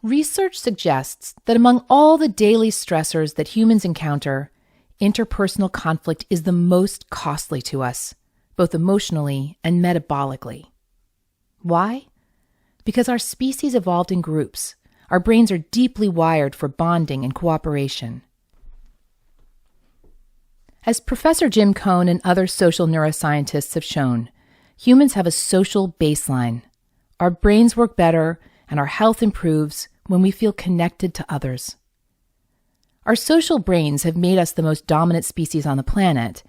Research suggests that among all the daily stressors that humans encounter, interpersonal conflict is the most costly to us, both emotionally and metabolically. Why? Because our species evolved in groups. Our brains are deeply wired for bonding and cooperation. As Professor Jim Cohn and other social neuroscientists have shown, humans have a social baseline. Our brains work better and our health improves when we feel connected to others. Our social brains have made us the most dominant species on the planet,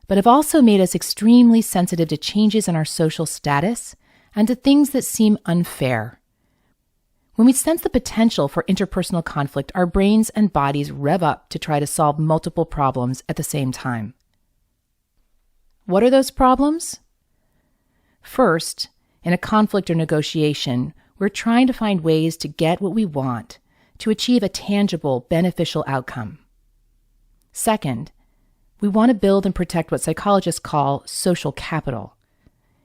but have also made us extremely sensitive to changes in our social status and to things that seem unfair. When we sense the potential for interpersonal conflict, our brains and bodies rev up to try to solve multiple problems at the same time. What are those problems? First, in a conflict or negotiation, we're trying to find ways to get what we want, to achieve a tangible, beneficial outcome. Second, we want to build and protect what psychologists call social capital.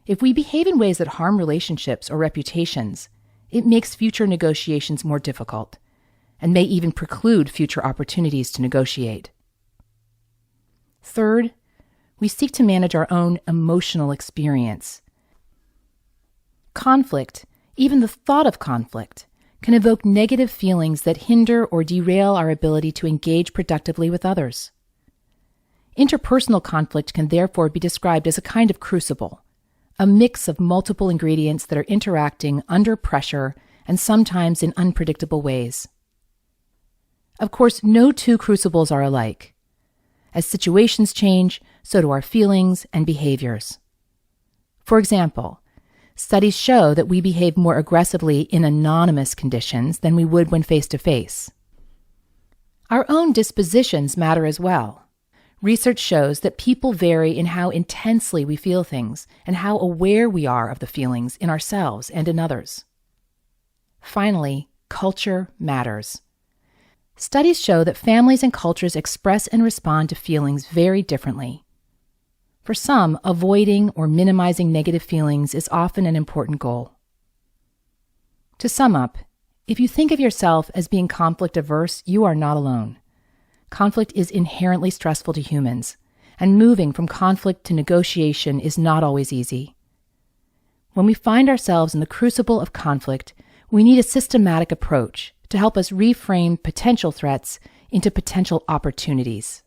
If we behave in ways that harm relationships or reputations, it makes future negotiations more difficult, and may even preclude future opportunities to negotiate. Third, we seek to manage our own emotional experience. Conflict, even the thought of conflict, can evoke negative feelings that hinder or derail our ability to engage productively with others. Interpersonal conflict can therefore be described as a kind of crucible, a mix of multiple ingredients that are interacting under pressure and sometimes in unpredictable ways. Of course, no two crucibles are alike. As situations change, so do our feelings and behaviors. For example, studies show that we behave more aggressively in anonymous conditions than we would when face-to-face. Our own dispositions matter as well. Research shows that people vary in how intensely we feel things and how aware we are of the feelings in ourselves and in others. Finally, culture matters. Studies show that families and cultures express and respond to feelings very differently. For some, avoiding or minimizing negative feelings is often an important goal. To sum up, if you think of yourself as being conflict averse, you are not alone. Conflict is inherently stressful to humans, and moving from conflict to negotiation is not always easy. When we find ourselves in the crucible of conflict, we need a systematic approach to help us reframe potential threats into potential opportunities.